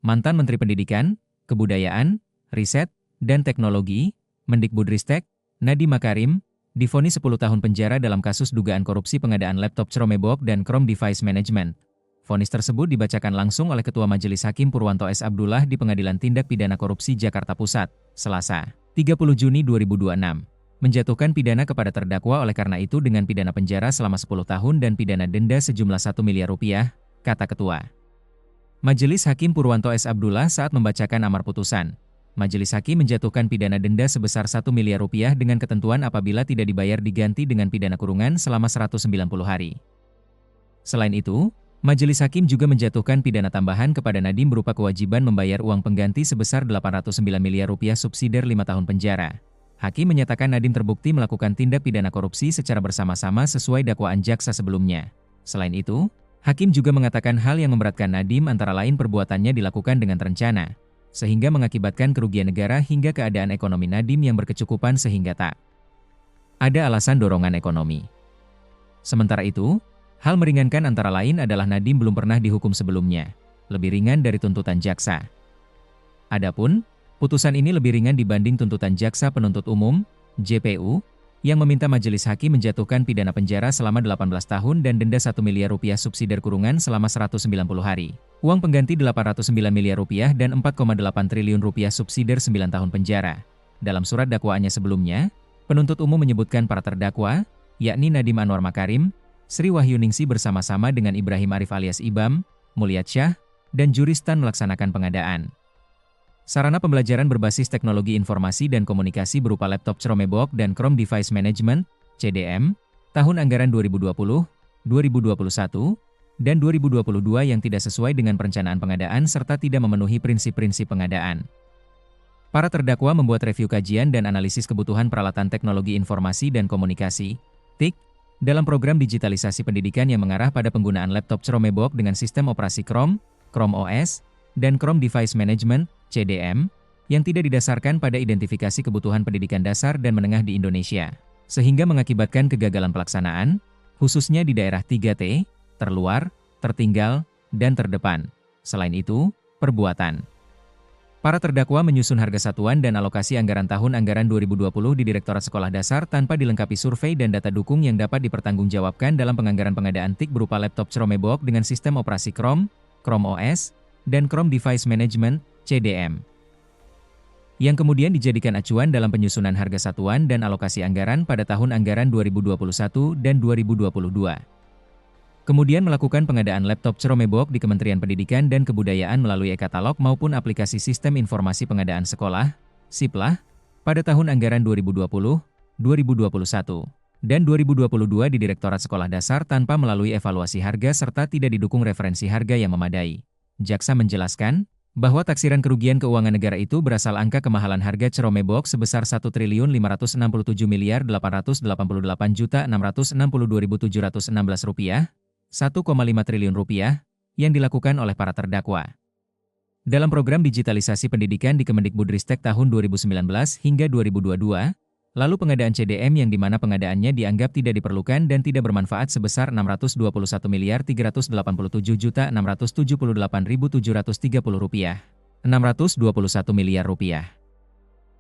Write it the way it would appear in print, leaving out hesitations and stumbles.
mantan Menteri Pendidikan, Kebudayaan, Riset, dan Teknologi, Mendikbudristek, Nadiem Makarim, divonis 10 tahun penjara dalam kasus dugaan korupsi pengadaan laptop Chromebook dan Chrome Device Management. Vonis tersebut dibacakan langsung oleh Ketua Majelis Hakim Purwanto S. Abdullah di Pengadilan Tindak Pidana Korupsi Jakarta Pusat, Selasa, 30 Juni 2026. Menjatuhkan pidana kepada terdakwa oleh karena itu dengan pidana penjara selama 10 tahun dan pidana denda sejumlah 1 miliar rupiah, kata Ketua Majelis Hakim Purwanto S. Abdullah saat membacakan amar putusan. Majelis Hakim menjatuhkan pidana denda sebesar 1 miliar rupiah dengan ketentuan apabila tidak dibayar diganti dengan pidana kurungan selama 190 hari. Selain itu, Majelis Hakim juga menjatuhkan pidana tambahan kepada Nadiem berupa kewajiban membayar uang pengganti sebesar 809 miliar rupiah subsidiar 5 tahun penjara. Hakim menyatakan Nadiem terbukti melakukan tindak pidana korupsi secara bersama-sama sesuai dakwaan jaksa sebelumnya. Selain itu, Hakim juga mengatakan hal yang memberatkan Nadiem antara lain perbuatannya dilakukan dengan terencana, sehingga mengakibatkan kerugian negara hingga keadaan ekonomi Nadiem yang berkecukupan sehingga tak ada alasan dorongan ekonomi. Sementara itu, hal meringankan antara lain adalah Nadiem belum pernah dihukum sebelumnya, lebih ringan dari tuntutan jaksa. Adapun, putusan ini lebih ringan dibanding tuntutan jaksa penuntut umum, JPU, yang meminta Majelis Hakim menjatuhkan pidana penjara selama 18 tahun dan denda 1 miliar rupiah subsidiar kurungan selama 190 hari. Uang pengganti 809 miliar rupiah dan 4,8 triliun rupiah subsidiar 9 tahun penjara. Dalam surat dakwaannya sebelumnya, penuntut umum menyebutkan para terdakwa, yakni Nadiem Anwar Makarim, Sri Wahyuningsi bersama-sama dengan Ibrahim Arif alias Ibam, Mulyatsyah, dan Juristan melaksanakan pengadaan sarana pembelajaran berbasis teknologi informasi dan komunikasi berupa laptop Chromebook dan Chrome Device Management, CDM, tahun anggaran 2020, 2021, dan 2022 yang tidak sesuai dengan perencanaan pengadaan serta tidak memenuhi prinsip-prinsip pengadaan. Para terdakwa membuat review kajian dan analisis kebutuhan peralatan teknologi informasi dan komunikasi, TIK, dalam program digitalisasi pendidikan yang mengarah pada penggunaan laptop Chromebook dengan sistem operasi Chrome, Chrome OS, dan Chrome Device Management, CDM, yang tidak didasarkan pada identifikasi kebutuhan pendidikan dasar dan menengah di Indonesia, sehingga mengakibatkan kegagalan pelaksanaan, khususnya di daerah 3T, terluar, tertinggal, dan terdepan. Selain itu, perbuatan para terdakwa menyusun harga satuan dan alokasi anggaran tahun anggaran 2020 di Direktorat Sekolah Dasar tanpa dilengkapi survei dan data dukung yang dapat dipertanggungjawabkan dalam penganggaran pengadaan TIK berupa laptop Chromebook dengan sistem operasi Chrome, Chrome OS, dan Chrome Device Management, CDM. Yang kemudian dijadikan acuan dalam penyusunan harga satuan dan alokasi anggaran pada tahun anggaran 2021 dan 2022. Kemudian melakukan pengadaan laptop Chromebook di Kementerian Pendidikan dan Kebudayaan melalui e-katalog maupun aplikasi Sistem Informasi Pengadaan Sekolah, SIPLAH, pada tahun anggaran 2020, 2021, dan 2022 di Direktorat Sekolah Dasar tanpa melalui evaluasi harga serta tidak didukung referensi harga yang memadai. Jaksa menjelaskan bahwa taksiran kerugian keuangan negara itu berasal angka kemahalan harga Chromebook sebesar Rp1.567.868.662.716, 1,5 triliun rupiah, yang dilakukan oleh para terdakwa dalam program digitalisasi pendidikan di Kemendikbudristek tahun 2019 hingga 2022, lalu pengadaan CDM yang dimana pengadaannya dianggap tidak diperlukan dan tidak bermanfaat sebesar Rp621.387.678.730 rupiah, 621 miliar rupiah.